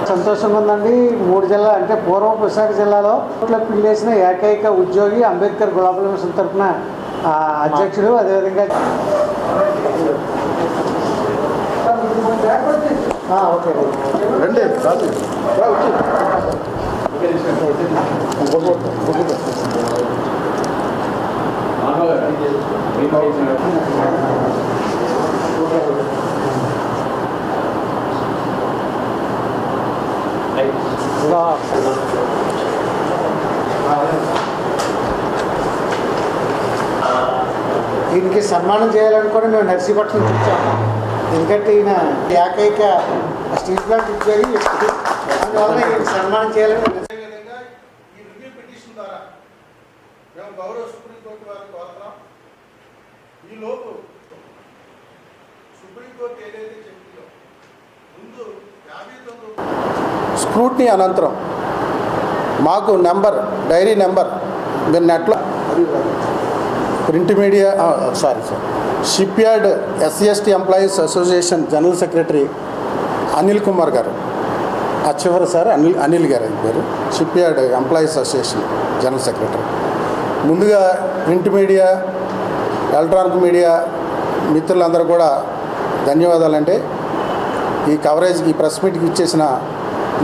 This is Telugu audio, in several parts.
సంతోషంగా ఉందండి. 3 జిల్లా అంటే పూర్వం విశాఖ జిల్లాలో పిల్లేసిన ఏకైక ఉద్యోగి అంబేద్కర్ గ్లోబల్ మిషన్ తరఫున అధ్యక్షుడు. అదేవిధంగా ఓకే రండి. దీనికి సన్మానం చేయాలనుకుని మేము నర్సీపట్నం వచ్చాము. ఎందుకంటే ఈయన ఏకైక స్టీల్ ప్లాంట్ ఉద్యోగి, అందువల్ల ఈయన సన్మానం చేయాలని. ఈ రివ్యూ పిటిషన్ ద్వారా మేము గౌరవ సుప్రీంకోర్టు వారిని కోరుతున్నాం. ఈలోపు సుప్రీంకోర్టు ఏదైతే చెప్పిందో ముందు 59 స్క్రూట్నీ అనంతరం మాకు డైరీ నెంబర్ మీరు నెట్లో print media ship yard SCST employees association general secretary Anil Kumar గారు, చివరి సార్ అనిల్ గారు పేరు, ship yard employees association general secretary. ముందుగా ప్రింట్ మీడియా, ఎలక్ట్రానిక్ మీడియా మిత్రులందరూ కూడా ధన్యవాదాలంటే ఈ కవరేజ్కి, ఈ ప్రెస్ మీట్కి ఇచ్చేసిన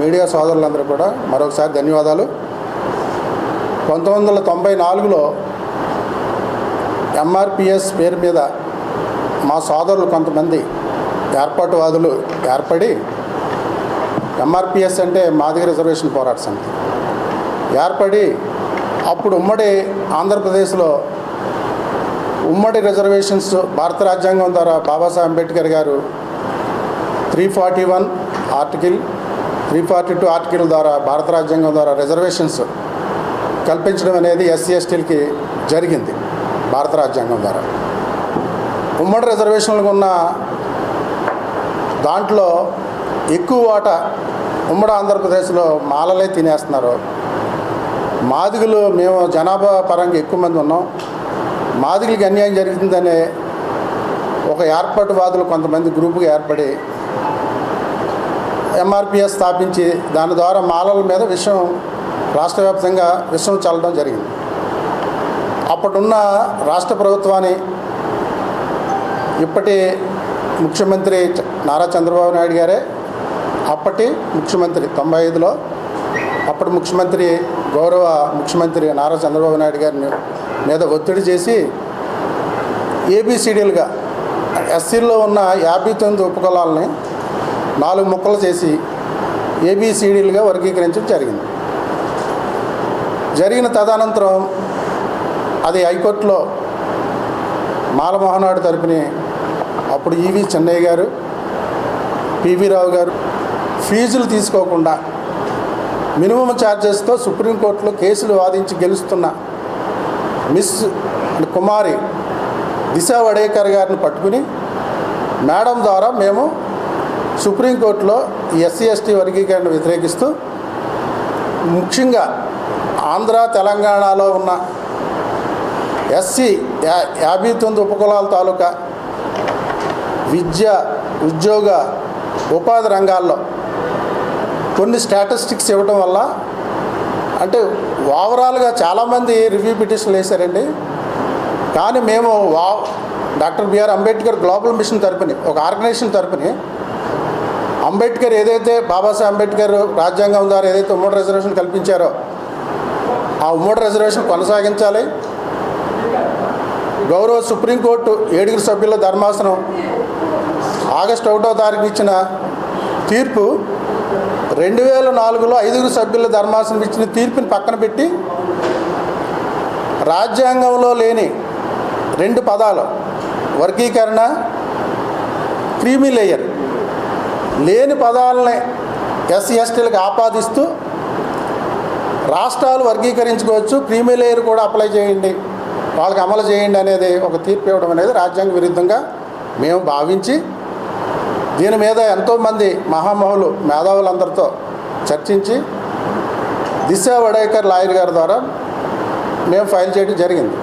మీడియా సోదరులందరూ కూడా మరొకసారి ధన్యవాదాలు. 1994లో MRPS పేరు మీద మా సోదరులు కొంతమంది ఏర్పాటువాదులు ఏర్పడి, MRPS అంటే మాదిగ రిజర్వేషన్ పోరాట సమితి ఏర్పడి, అప్పుడు ఉమ్మడి ఆంధ్రప్రదేశ్లో ఉమ్మడి రిజర్వేషన్స్ భారత రాజ్యాంగం ద్వారా బాబాసాహెబ్ అంబేద్కర్ గారు 341 ఆర్టికల్, 342 ఆర్టికల్ ద్వారా భారత రాజ్యాంగం ద్వారా రిజర్వేషన్స్ కల్పించడం అనేది SC/STలకి జరిగింది. భారత రాజ్యాంగం ద్వారా ఉమ్మడి రిజర్వేషన్లకు ఉన్న దాంట్లో ఎక్కువ వాటా ఉమ్మడి ఆంధ్రప్రదేశ్లో మాలలే తినేస్తున్నారు. మాదిగులు మేము జనాభా పరంగా ఎక్కువ మంది ఉన్నాం. మాదిగులకి అన్యాయం జరుగుతుందనే ఒక ఏర్పాటువాదులు కొంతమంది గ్రూపుగా ఏర్పడి MRPS స్థాపించి దాని ద్వారా మాలల మీద రాష్ట్ర వ్యాప్తంగా విషం చల్లడం జరిగింది. అప్పుడున్న రాష్ట్ర ప్రభుత్వాన్ని ఇప్పటి ముఖ్యమంత్రి నారా చంద్రబాబు నాయుడు గారే, అప్పటి ముఖ్యమంత్రి 95లో అప్పటి ముఖ్యమంత్రి గౌరవ ముఖ్యమంత్రి నారా చంద్రబాబు నాయుడు గారిని మీద ఒత్తిడి చేసి ABCDలుగా SCలో ఉన్న 59 ఉపకులాలని 4 ముక్కలు చేసి ABCDలుగా వర్గీకరించడం జరిగిన తదనంతరం అది హైకోర్టులో మాల మహానాడు తరపుని అప్పుడు EV చెన్నయ్య గారు, PV రావు గారు ఫీజులు తీసుకోకుండా మినిమం ఛార్జెస్తో సుప్రీంకోర్టులో కేసులు వాదించి గెలుస్తున్న మిస్ కుమారి దిశా వడేకర్ గారిని పట్టుకుని మేడం ద్వారా మేము సుప్రీంకోర్టులో SC/ST వర్గీకరణ వ్యతిరేకిస్తూ, ముఖ్యంగా ఆంధ్ర తెలంగాణలో ఉన్న SC 59 ఉపకులాల తాలూకా విద్య, ఉద్యోగ, ఉపాధి రంగాల్లో కొన్ని స్టాటిస్టిక్స్ ఇవ్వడం వల్ల, అంటే ఓవరాల్గా చాలామంది రివ్యూ పిటిషన్లు వేశారండి. కానీ మేము doctor BR Ambedkar global mission తరపుని, ఒక ఆర్గనైజేషన్ తరపుని అంబేద్కర్ ఏదైతే బాబాసాహెబ్ అంబేద్కర్ రాజ్యాంగం ద్వారా ఏదైతే ఉమ్మడి రిజర్వేషన్ కల్పించారో ఆ ఉమ్మడి రిజర్వేషన్ కొనసాగించాలి. గౌరవ సుప్రీంకోర్టు 7 సభ్యుల ధర్మాసనం ఆగస్టు 1వ తారీఖు ఇచ్చిన తీర్పు 2004లో 5 సభ్యుల ధర్మాసనం ఇచ్చిన తీర్పుని పక్కన పెట్టి రాజ్యాంగంలో లేని 2 పదాలు వర్గీకరణ, క్రీమీ లేయర్ లేని పదాలని SC/STలకు ఆపాదిస్తూ రాష్ట్రాలు వర్గీకరించుకోవచ్చు, క్రీమీ లేయర్ కూడా అప్లై చేయండి, వాళ్ళకి అమలు చేయండి అనేది ఒక తీర్పు ఇవ్వడం అనేది రాజ్యాంగ విరుద్ధంగా మేము భావించి, దీని మీద ఎంతోమంది మహామహులు మేధావులందరితో చర్చించి దిశా వడేకర్ లాయర్ గారి ద్వారా మేము ఫైల్ చేయడం జరిగింది.